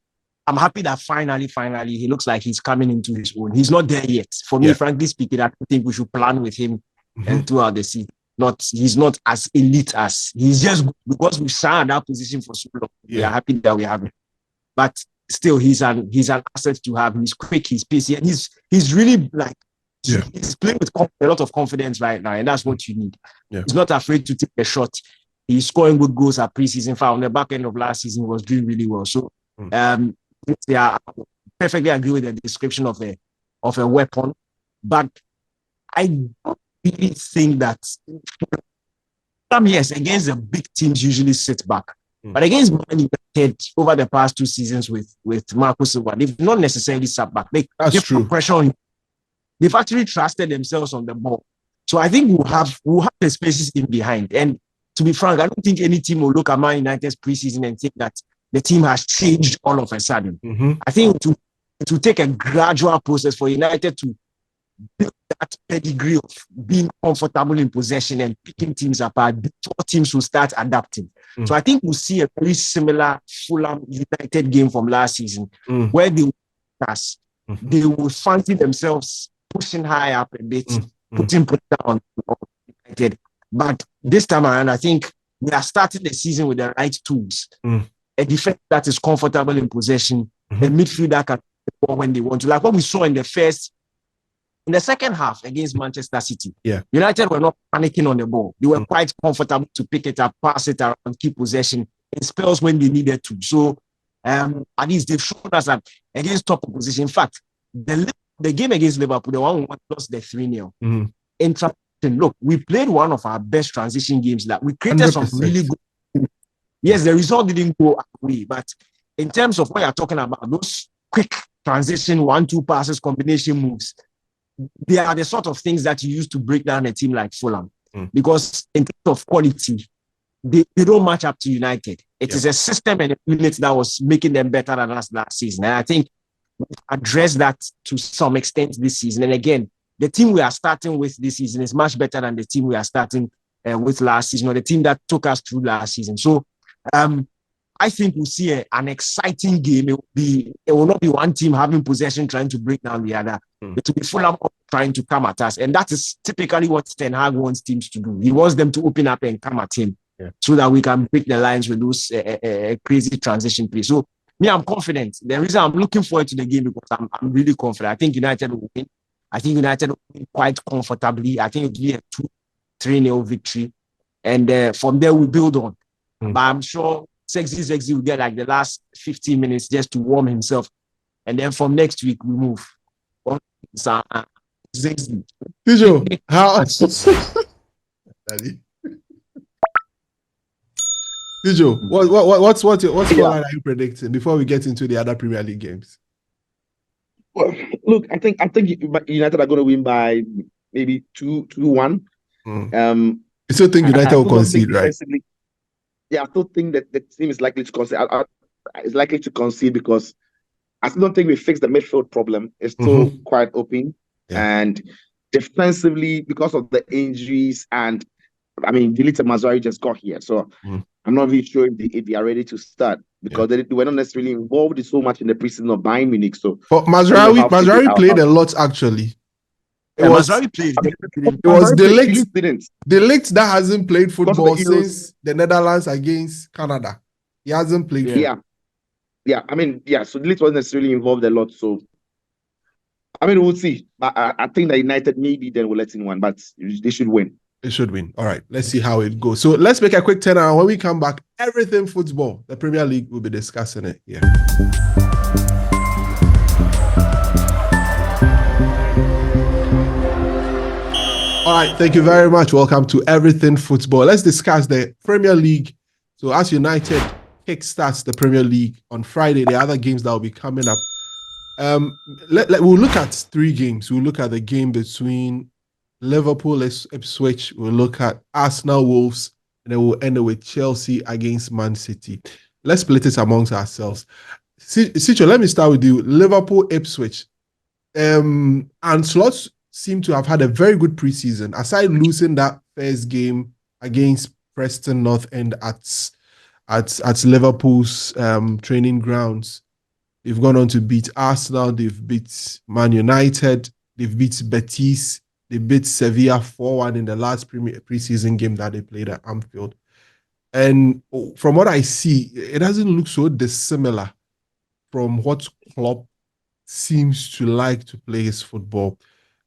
happy that finally, he looks like he's coming into his own. He's not there yet. For me, frankly speaking, I don't think we should plan with him throughout the season. He's not as elite as he's just, because we've signed that position for so long. We are happy that we have him. But still, he's an asset to have. He's quick, he's pacey, and he's really like, he's playing with a lot of confidence right now, and that's what you need. He's not afraid to take a shot. He's scoring good goals at preseason. On the back end of last season, he was doing really well. So, I perfectly agree with the description of a weapon, but I don't really think that against the big teams usually sit back. But against Man United over the past 2 seasons with Marco Silva, they've not necessarily sat back. They've put pressure on. They've actually trusted themselves on the ball. So I think we'll have the spaces in behind. And to be frank, I don't think any team will look at Man United's preseason and think that the team has changed all of a sudden. I think it will take a gradual process for United to built that pedigree of being comfortable in possession and picking teams apart before teams will start adapting. So I think we'll see a very similar Fulham United game from last season, where they will fancy themselves pushing high up a bit, putting pressure on United. But this time around, I think we are starting the season with the right tools. A defense that is comfortable in possession, a midfield that can score when they want to. Like what we saw in the second half against Manchester City. United were not panicking on the ball. They were quite comfortable to pick it up, pass it around, keep possession in spells when they needed to. So at least they've shown us that against top opposition. In fact, the game against Liverpool, the one we lost the 3-0. In transition, look, we played one of our best transition games. Like we created 100%. some really good. Yes, the result didn't go away, but in terms of what you're talking about, those quick transition 1-2 passes, combination moves, they are the sort of things that you use to break down a team like Fulham. Because in terms of quality, they don't match up to United. It is a system and a unit that was making them better than us last season. And I think we've addressed that to some extent this season. And again, the team we are starting with this season is much better than the team we are starting with last season, or the team that took us through last season. So I think we'll see an exciting game. It will not be one team having possession trying to break down the other. It will be Fulham trying to come at us. And that is typically what Ten Hag wants teams to do. He wants them to open up and come at him so that we can break the lines with those crazy transition plays. So me, I'm confident. The reason I'm looking forward to the game because I'm really confident. I think United will win. I think United will win quite comfortably. I think it will be a 2-3-0 victory. And from there, we build on. But I'm sure Sexy will get like the last 15 minutes just to warm himself. And then from next week, we move. Tijo, how? Tijo, what's your line are you predicting before we get into the other Premier League games? Well, look, I think United are going to win by maybe 2-1. You still think United will concede, right? Yeah, I still think that the team is likely to concede. It's likely to concede because I still don't think we fixed the midfield problem. It's still quite open. And defensively, because of the injuries, and I mean, Ligt and Mazaroui just got here. So I'm not really sure if they are ready to start because they were not necessarily involved so much in the preseason of Bayern Munich. So but Mazaroui played a lot, actually. It was the Ligt that hasn't played football since the Netherlands against Canada. He hasn't played. I mean, so Ligt wasn't necessarily involved a lot. So, I mean, we'll see. I think that United maybe then will let in one, but they should win. They should win. All right, let's see how it goes. So let's make a quick turnaround. When we come back, everything football, the Premier League, will be discussing it here. All right, thank you very much. Welcome to Everything Football. Let's discuss the Premier League. So as United kickstarts the Premier League on Friday, the other games that will be coming up. We'll look at 3 games. We'll look at the game between Liverpool, Ipswich. We'll look at Arsenal, Wolves, and then we'll end it with Chelsea against Man City. Let's split it amongst ourselves. Sicho, let me start with you. Liverpool, Ipswich. Ancelotti seem to have had a very good preseason. Aside losing that first game against Preston North End at Liverpool's training grounds, they've gone on to beat Arsenal, they've beat Man United, they've beat Betis, they beat Sevilla 4-1 in the last preseason game that they played at Anfield. And from what I see, it doesn't look so dissimilar from what Klopp seems to like to play his football.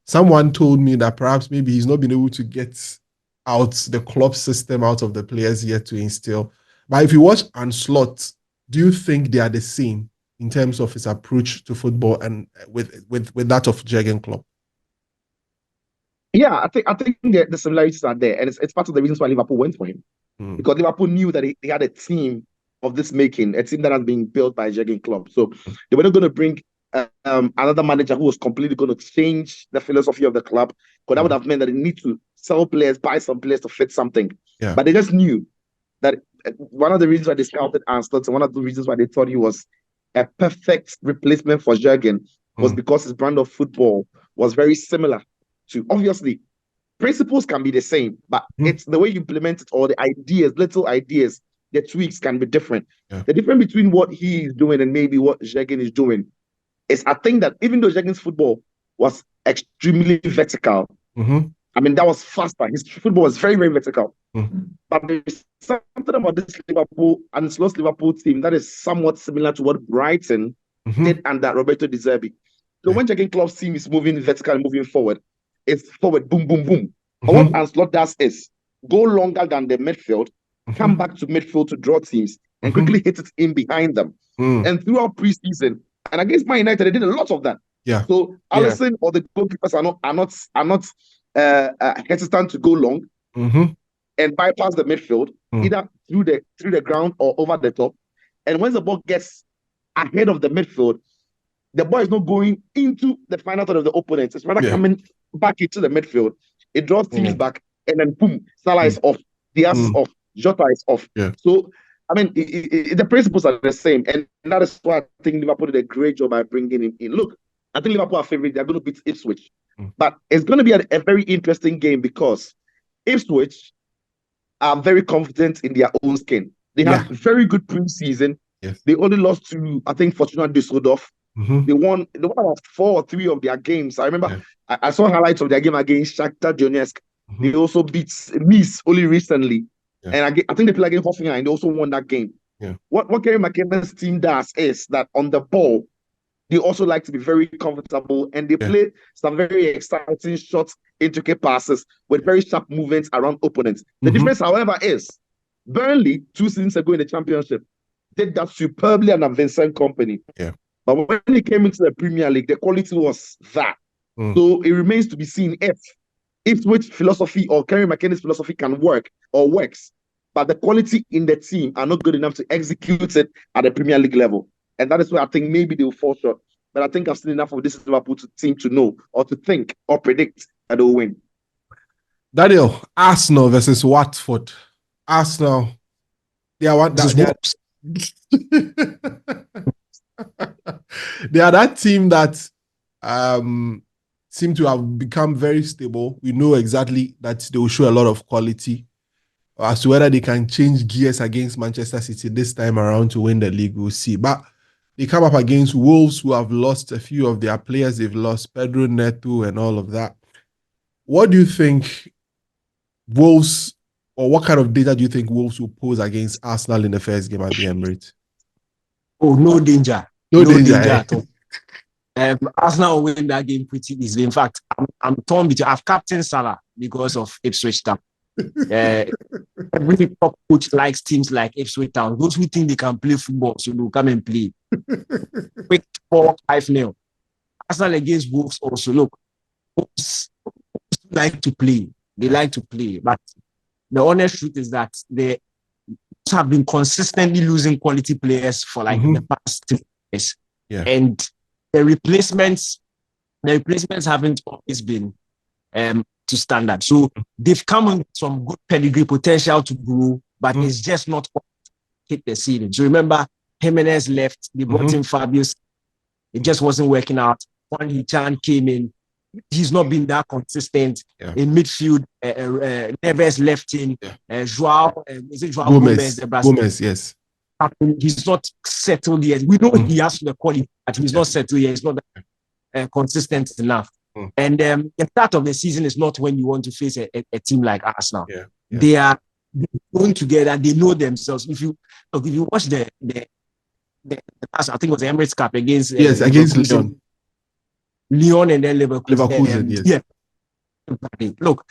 Someone told me that perhaps maybe he's not been able to get out the Klopp system out of the players yet to instill. But if you watch Ancelotti, do you think they are the same in terms of his approach to football and with that of Jurgen Klopp? Yeah, I think the similarities are there, and it's part of the reasons why Liverpool went for him. Because Liverpool knew that they had a team of this making, a team that has been built by Jurgen Klopp. So they were not going to bring another manager who was completely going to change the philosophy of the club, because that would have meant that they need to sell players, buy some players to fit something. But they just knew that one of the reasons why they scouted Ancelotti, and one of the reasons why they thought he was a perfect replacement for Jurgen was because his brand of football was very similar to, obviously, principles can be the same, but it's the way you implement it, or the ideas, little ideas, the tweaks can be different. Yeah. The difference between what he is doing and maybe what Jürgen is doing is, I think that even though Jürgen's football was extremely vertical, I mean, that was faster. His football was very, very vertical. But there's something about this Liverpool and slow Liverpool team that is somewhat similar to what Brighton did under Roberto De Zerbi. So when Jürgen Klopp's team is moving vertical and moving forward, it's forward, boom, boom, boom. But what Ancelotti does is go longer than the midfield, come back to midfield to draw teams, and quickly hit it in behind them. And throughout preseason, and against Man United, they did a lot of that. Yeah. So Alisson or the goalkeepers are not hesitant to go long and bypass the midfield, either through the ground or over the top. And when the ball gets ahead of the midfield, the ball is not going into the final third of the opponent. It's rather coming back into the midfield. It draws teams back, and then boom, Salah is off, Diaz is off, Jota is off. Yeah. So, I mean, the principles are the same, and that is why I think Liverpool did a great job by bringing him in. Look, I think Liverpool are favourite. They're going to beat Ipswich. But it's going to be a very interesting game because Ipswich are very confident in their own skin. They have very good pre-season. Yes. They only lost to, I think, Fortuna Düsseldorf. They won about 4 or 3 of their games. I remember I saw highlights of their game against Shakhtar Donetsk. They also beat Nice only recently. And I think they played against Hoffenheim and they also won that game. What Kerry McKinnon's team does is that on the ball, they also like to be very comfortable and they play some very exciting shots, intricate passes with very sharp movements around opponents. The difference, however, is Burnley 2 seasons ago in the Championship did that superbly under Vincent Kompany. But when he came into the Premier League, the quality was that. So it remains to be seen if which philosophy or Kerry McKinnon's philosophy can work or works. But the quality in the team are not good enough to execute it at the Premier League level. And that is where I think maybe they will fall short. But I think I've seen enough of this Liverpool team to know or to think or predict that they'll win. Daniel, Arsenal versus Watford. Arsenal, they are they are that team that seem to have become very stable. We know exactly that they will show a lot of quality. As to whether they can change gears against Manchester City this time around to win the league, we'll see. But they come up against Wolves, who have lost a few of their players. They've lost Pedro Neto and all of that. What do you think Wolves, or what kind of data do you think Wolves will pose against Arsenal in the first game at the Emirates? Oh, no danger. No danger at all. Arsenal will win that game pretty easily. In fact, I'm torn between. I've captained Salah because of Ipswich Town. Every top coach likes teams like Ipswich Town. Those who think they can play football, so they'll come and play. Quick 4-5-0. Arsenal against Wolves also. Look, Wolves like to play. They like to play, but the honest truth is that they have been consistently losing quality players for like the past 3 years. And the replacements haven't always been to standard. So they've come with some good pedigree potential to grow, but it's just not hit the ceiling. So remember, Jimenez left, they brought in Fabius. It just wasn't working out. Juan Hichan came in. He's not been that consistent in midfield. Neves left in. Joao Gomez? Gomez, yes. He's not settled yet. We know he has the quality, but he's not settled yet. He's not consistent enough. And the start of the season is not when you want to face a team like Arsenal. They are going together. They know themselves. If you watch the I think it was the Emirates Cup against against Lyon and then Leverkusen. Yes. Look,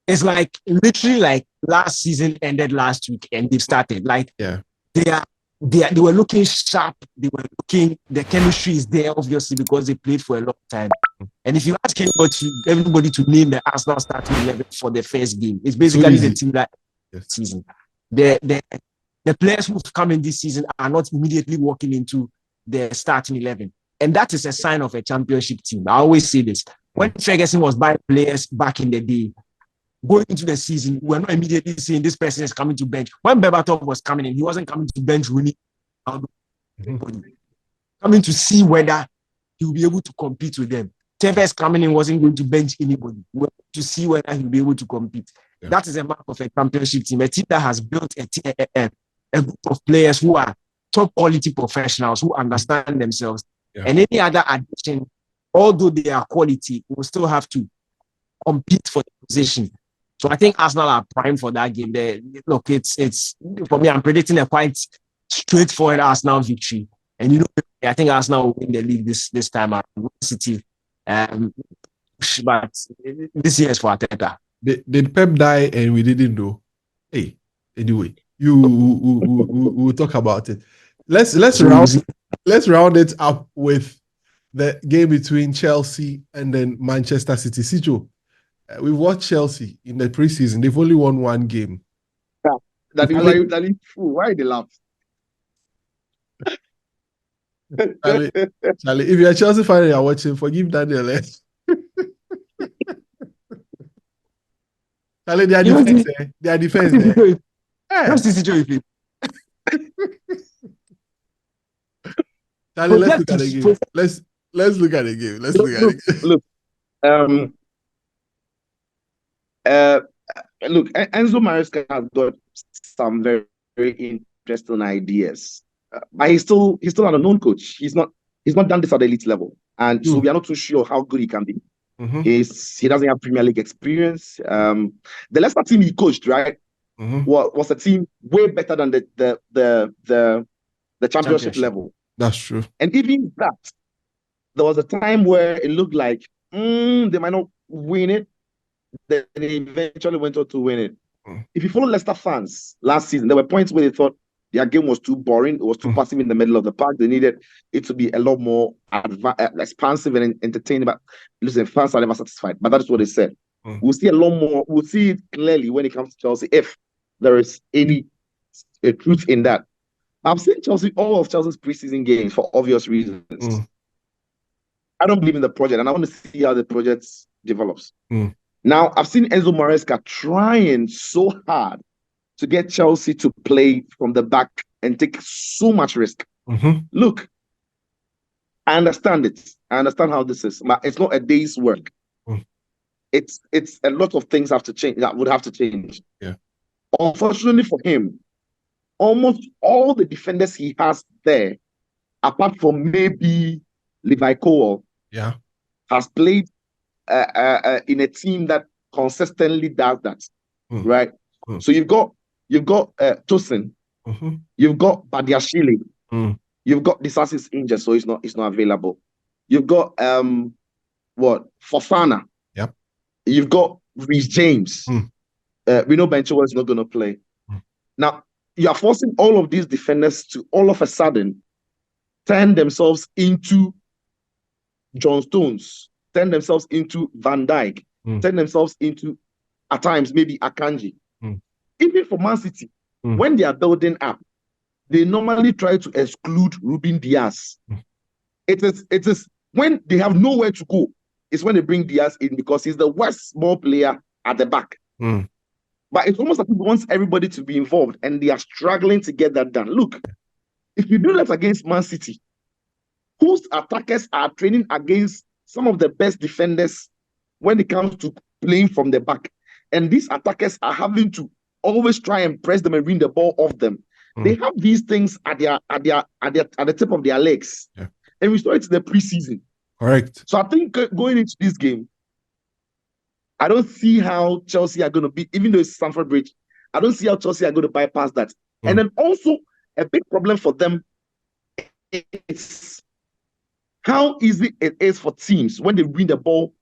it's like literally like last season ended last week and they've started. Like they were looking sharp. They were looking. The chemistry is there obviously because they played for a long time. And if you ask everybody to name the Arsenal starting 11 for the first game, it's basically the team that season. The players who've come in this season are not immediately walking into the starting 11. And that is a sign of a championship team. I always say this. When Ferguson was buying players back in the day, going into the season, we're not immediately saying this person is coming to bench. When Berbatov was coming in, he wasn't coming to bench Rooney. Coming to see whether he will be able to compete with them. Tevez coming in wasn't going to bench anybody. We were to see whether he'll be able to compete. Yeah. That is a mark of a championship team, a team that has built a group of players who are top quality professionals who understand themselves. Yeah. And any other addition, although they are quality, will still have to compete for the position. So I think Arsenal are prime for that game. Look, it's for me, I'm predicting a quite straightforward Arsenal victory. And you know, I think Arsenal will win the league this time around. City. But this year is for Arteta. Did Pep die and we didn't know? Hey, anyway, we'll talk about it. Let's round it up with the game between Chelsea and then Manchester City. Sijo, we've watched Chelsea in the preseason. They've only won one game. Why they laugh? Charlie, if you're a Chelsea fan and you're watching, forgive Daniel. Charlie, they are defense. They are defense. Charlie, let's look at the game. Let's look at the game. Look, Enzo Maresca has got some very, very interesting ideas. But he's still an unknown coach. He's not done this at the elite level, and so we are not too sure how good he can be. Mm-hmm. He doesn't have Premier League experience. The Leicester team he coached, right, was a team way better than the championship level. That's true. And even that, there was a time where it looked like they might not win it. Then they eventually went on to win it. If you follow Leicester fans last season, there were points where they thought their game was too boring. It was too passive in the middle of the park. They needed it to be a lot more expansive and entertaining. But listen, fans are never satisfied. But that's what they said. We'll see a lot more. We'll see it clearly when it comes to Chelsea, if there is any truth in that. I've seen all of Chelsea's preseason games for obvious reasons. I don't believe in the project, and I want to see how the project develops. Now, I've seen Enzo Maresca trying so hard to get Chelsea to play from the back and take so much risk. Look, I understand it. I understand how this is. But it's not a day's work. It's a lot of things have to change. That would have to change. Yeah. Unfortunately for him, almost all the defenders he has there, apart from maybe Levi Cole, has played in a team that consistently does that, right? So you've got Tosin, you've got Badiashile, you've got Disasi's injured, so he's not available. You've got Fofana. Yep. You've got Reece James. We know Ben Chilwell is not going to play. Now you are forcing all of these defenders to all of a sudden turn themselves into John Stones, turn themselves into Van Dijk, turn themselves into, at times, maybe Akanji. Even for Man City, when they are building up, they normally try to exclude Ruben Diaz. It is when they have nowhere to go, it's when they bring Diaz in because he's the worst small player at the back. But it's almost like he wants everybody to be involved, and they are struggling to get that done. Look, if you do that against Man City, whose attackers are training against some of the best defenders when it comes to playing from the back, and these attackers are having to always try and press them and win the ball off them. They have these things at the tip of their legs, and we saw it in the preseason. Correct. So I think going into this game, I don't see how Chelsea are going to be, even though it's Stamford Bridge, I don't see how Chelsea are going to bypass that. And then also a big problem for them is how easy it is for teams when they win the ball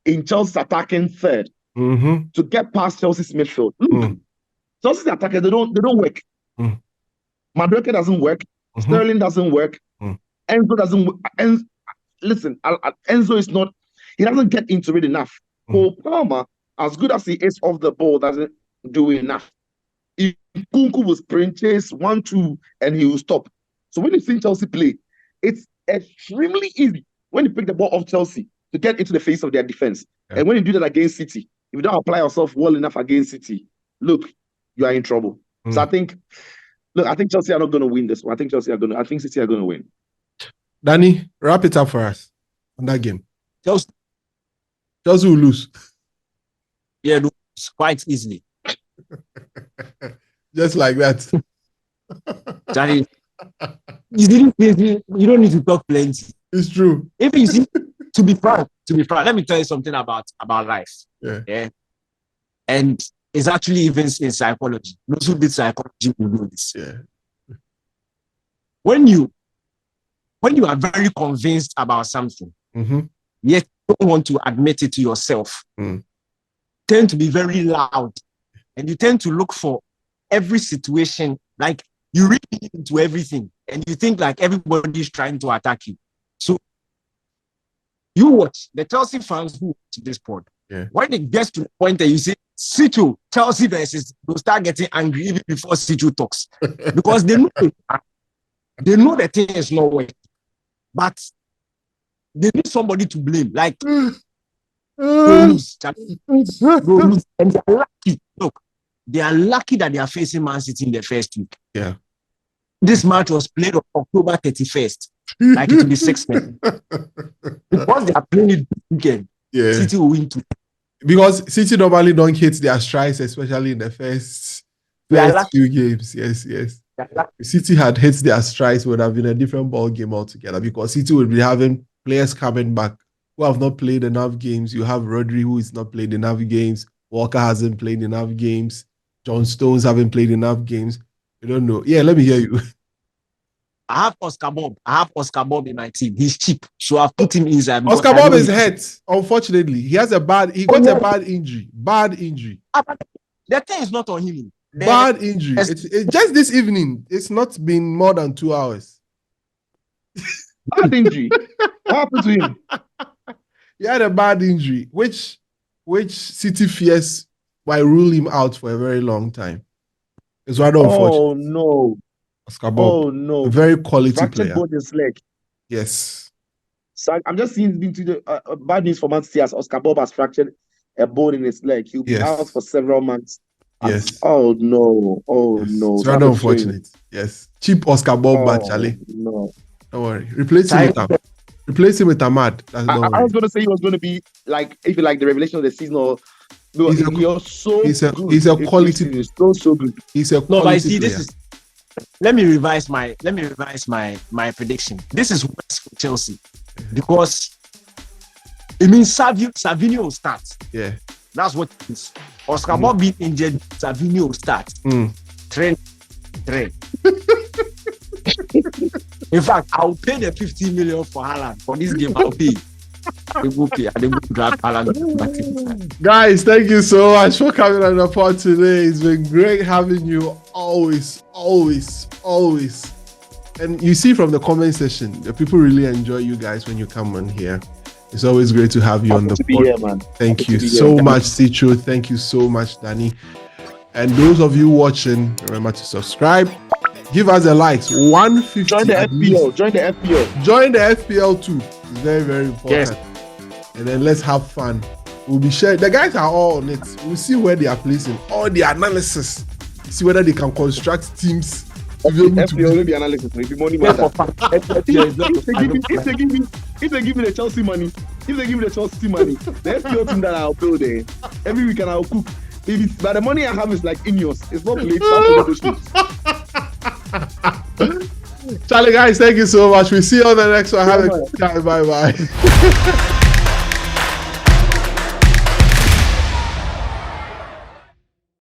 in Chelsea's attacking third to get past Chelsea's midfield. Look, Chelsea's attackers, they don't work. Madueke doesn't work. Sterling doesn't work. Enzo doesn't work. Listen, Enzo is not, he doesn't get into it enough. Cole Palmer, as good as he is off the ball, doesn't do enough. If Kunku will sprint chase 1-2 and he will stop. So when you see Chelsea play, it's extremely easy when you pick the ball off Chelsea to get into the face of their defense. And when you do that against City, if you don't apply yourself well enough against City, look, you are in trouble. So I think Chelsea are not going to win this one. I think City are going to win. Danny, wrap it up for us on that game. Chelsea will lose. Yeah, quite easily. Just like that. Charlie, you don't need to talk plenty. It's true. If you see, to be frank, let me tell you something about life. Yeah. And it's actually even in psychology. Those who did psychology will know this. Yeah. When you are very convinced about something, yet you don't want to admit it to yourself, tend to be very loud, and you tend to look for every situation, like you read into everything, and you think like everybody is trying to attack you. So you watch the Chelsea fans who watch this pod. Yeah. When it gets to the point that you say Situ, Chelsea versus, they'll start getting angry even before Situ talks, because they know the thing is not working, but they need somebody to blame. Like they lose, and they're lucky. Look, they are lucky that they are facing Man City in the first week. Yeah. This match was played on October 31st, like it will be 6 minutes. Because they are playing it this weekend, City will win 2. Because City normally don't hit their strides, especially in the first few games. Yes. If City had hit their strides, it would have been a different ball game altogether, because City would be having players coming back who have not played enough games. You have Rodri, who is not played enough games. Walker hasn't played enough games. John Stones haven't played enough games. You don't know. Yeah, let me hear you. I have Oscar Bob in my team. He's cheap, so I've put him inside. Oscar Bob is hurt. Unfortunately, he got a bad injury. The thing is not on him. Bad injury. It's just this evening. It's not been more than 2 hours. Bad injury. What happened to him? He had a bad injury, which City fears might rule him out for a very long time. It's rather unfortunate. Oh no. Oscar Bob, a very quality player. Both his leg. Yes. So I'm just seeing into the bad news for Matthijs, as Oscar Bob has fractured a bone in his leg. He'll be out for several months. Yes. Oh no. Oh yes. no. It's rather unfortunate. Yes. Cheap Oscar Bob, but Charlie. No. Don't worry. Replace him with Ahmad. I was going to say he was going to be like, if you like, the revelation of the season, or no, he's a quality. He's so good. He's a quality no, but I see player. This is. Let me revise my prediction. This is worse for Chelsea, because it means Savinho will start. Yeah, that's what it is. Oscar Bob being injured, Savinho will start. Trent. In fact, I'll pay the 15 million for Haaland for this game. I'll pay. They will grab Haaland. Guys, thank you so much for coming on the pod today. It's been great having you always. And you see from the comment section, the people really enjoy you guys when you come on here. It's always great to have you on the pod. Here, man. Thank you so much, Sicho. Thank you so much, Danny. And those of you watching, remember to subscribe. Give us a likes. 150. Join the FPL. Join the FPL too. It's very, very important. Yes. And then let's have fun. We'll be sharing. The guys are all on it. We'll see where they are placing. All the analysis. See whether they can construct teams. FPL will be analysis. If money matter. If they give me the Chelsea money, the FPL team that I'll build there, every weekend I'll cook. But the money I have is like Ineos. It's not Charlie, guys, thank you so much. We'll see you on the next one. Have a good time. Bye-bye.